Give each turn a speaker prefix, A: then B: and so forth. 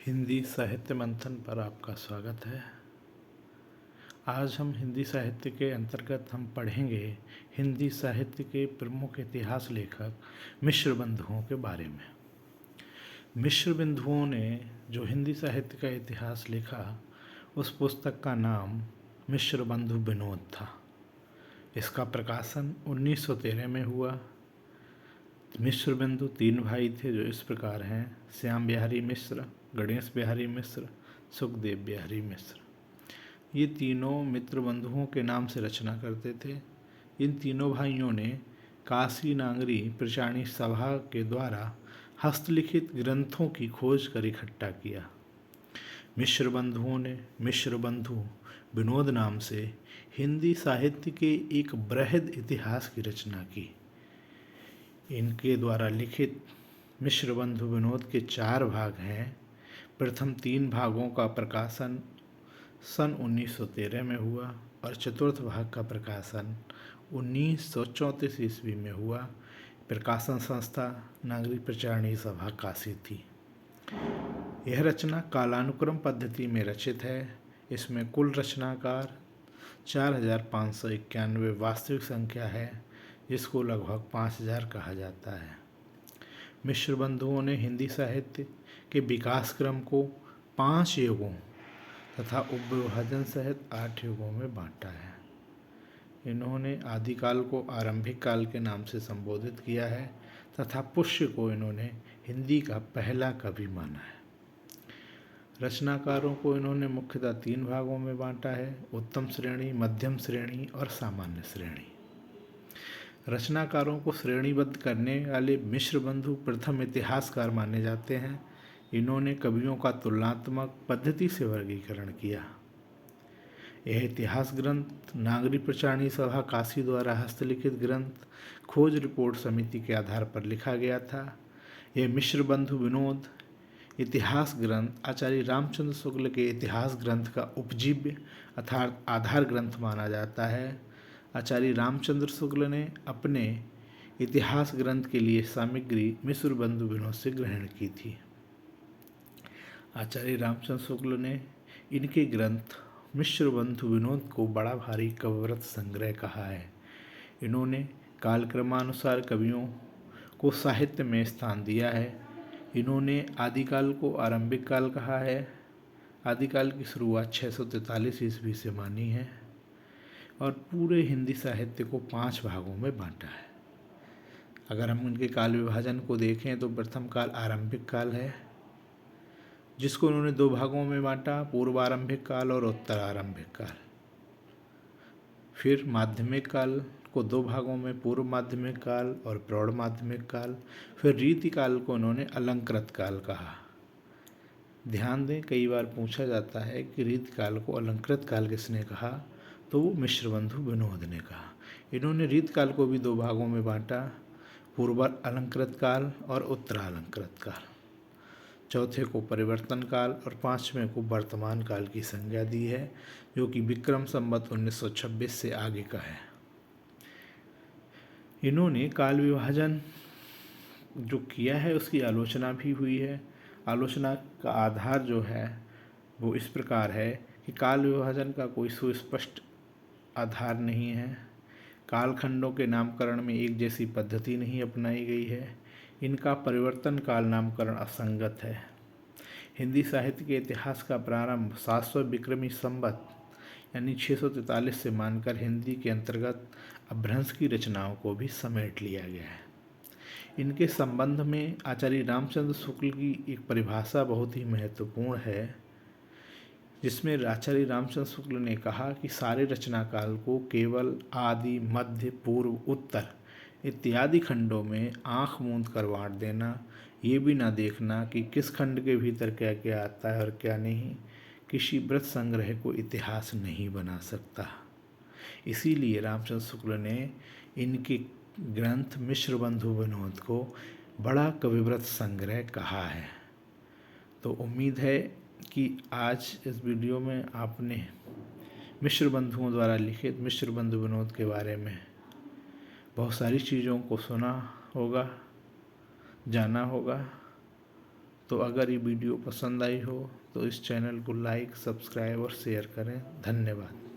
A: हिंदी साहित्य मंथन पर आपका स्वागत है। आज हम हिंदी साहित्य के अंतर्गत हम पढ़ेंगे हिंदी साहित्य के प्रमुख इतिहास लेखक मिश्र बंधुओं के बारे में। मिश्र बंधुओं ने जो हिंदी साहित्य का इतिहास लिखा उस पुस्तक का नाम मिश्र बंधु विनोद था। इसका प्रकाशन 1913 में हुआ। मिश्र बंधु 3 भाई थे जो इस प्रकार हैं: श्याम बिहारी मिश्र, गणेश बिहारी मिश्र, सुखदेव बिहारी मिश्र। ये तीनों मित्र बंधुओं के नाम से रचना करते थे। इन तीनों भाइयों ने काशी नागरी प्रचारणी सभा के द्वारा हस्तलिखित ग्रंथों की खोज कर इकट्ठा किया। मिश्र बंधुओं ने मिश्र बंधु विनोद नाम से हिंदी साहित्य के एक बृहद इतिहास की रचना की। इनके द्वारा लिखित मिश्र बंधु विनोद के 4 भाग हैं। प्रथम 3 भागों का प्रकाशन सन 1913 में हुआ और चतुर्थ भाग का प्रकाशन 1934 ईस्वी में हुआ। प्रकाशन संस्था नागरिक प्रचारणी सभा काशी थी। यह रचना कालानुक्रम पद्धति में रचित है। इसमें कुल रचनाकार 4591 वास्तविक संख्या है, जिसको लगभग 5000 कहा जाता है। मिश्र बंधुओं ने हिंदी साहित्य के विकास क्रम को 5 युगों तथा उपविभाजन सहित 8 युगों में बांटा है। इन्होंने आदिकाल को आरंभिक काल के नाम से संबोधित किया है तथा पुष्य को इन्होंने हिंदी का पहला कवि माना है। रचनाकारों को इन्होंने मुख्यतः 3 भागों में बांटा है: उत्तम श्रेणी, मध्यम श्रेणी और सामान्य श्रेणी। रचनाकारों को श्रेणीबद्ध करने वाले मिश्र बंधु प्रथम इतिहासकार माने जाते हैं। इन्होंने कवियों का तुलनात्मक पद्धति से वर्गीकरण किया। यह इतिहास ग्रंथ नागरिक प्रचारणी सभा काशी द्वारा हस्तलिखित ग्रंथ खोज रिपोर्ट समिति के आधार पर लिखा गया था। यह मिश्र बंधु विनोद इतिहास ग्रंथ आचार्य रामचंद्र शुक्ल के इतिहास ग्रंथ का उपजीव्य अर्थात आधार ग्रंथ माना जाता है। आचार्य रामचंद्र शुक्ल ने अपने इतिहास ग्रंथ के लिए सामग्री मिश्र बंधु विनोद से ग्रहण की थी। आचार्य रामचंद्र शुक्ल ने इनके ग्रंथ मिश्र बंधु विनोद को बड़ा भारी कविव्रत संग्रह कहा है। इन्होंने कालक्रमानुसार कवियों को साहित्य में स्थान दिया है। इन्होंने आदिकाल को आरंभिक काल कहा है। आदिकाल की शुरुआत 643 ईस्वी से मानी है और पूरे हिंदी साहित्य को 5 भागों में बांटा है। अगर हम उनके काल विभाजन को देखें तो प्रथम काल आरंभिक काल है, जिसको उन्होंने 2 भागों में बांटा: पूर्व आरंभिक काल और उत्तर आरंभिक काल। फिर माध्यमिक काल को 2 भागों में: पूर्व माध्यमिक काल और प्रौढ़ माध्यमिक काल। फिर रीति काल को उन्होंने अलंकृत काल कहा। ध्यान दें, कई बार पूछा जाता है कि रीति काल को अलंकृत काल किसने कहा, तो वो मिश्र बंधु विनोद ने कहा। इन्होंने रीत काल को भी 2 भागों में बांटा: पूर्व अलंकृत काल और उत्तरालंकृत काल। चौथे को परिवर्तन काल और 5वें को वर्तमान काल की संज्ञा दी है, जो कि विक्रम संवत 1926 से आगे का है। इन्होंने काल विभाजन जो किया है उसकी आलोचना भी हुई है। आलोचना का आधार जो है वो इस प्रकार है कि काल विभाजन का कोई सुस्पष्ट आधार नहीं है। कालखंडों के नामकरण में एक जैसी पद्धति नहीं अपनाई गई है। इनका परिवर्तन काल नामकरण असंगत है। हिंदी साहित्य के इतिहास का प्रारंभ 700 विक्रमी संवत यानी 643 से मानकर हिंदी के अंतर्गत अपभ्रंश की रचनाओं को भी समेट लिया गया है। इनके संबंध में आचार्य रामचंद्र शुक्ल की एक परिभाषा बहुत ही महत्वपूर्ण है, जिसमें आचार्य रामचंद्र शुक्ल ने कहा कि सारे रचना काल को केवल आदि, मध्य, पूर्व, उत्तर इत्यादि खंडों में आँख मूंद कर बाँट देना, ये भी ना देखना कि किस खंड के भीतर क्या क्या आता है और क्या नहीं, किसी व्रत संग्रह को इतिहास नहीं बना सकता। इसीलिए रामचंद्र शुक्ल ने इनके ग्रंथ मिश्र बंधु विनोद को बड़ा कविव्रत संग्रह कहा है। तो उम्मीद है कि आज इस वीडियो में आपने मिश्र बंधुओं द्वारा लिखित मिश्र बंधु विनोद के बारे में बहुत सारी चीज़ों को सुना होगा, जाना होगा। तो अगर ये वीडियो पसंद आई हो तो इस चैनल को लाइक, सब्सक्राइब और शेयर करें। धन्यवाद।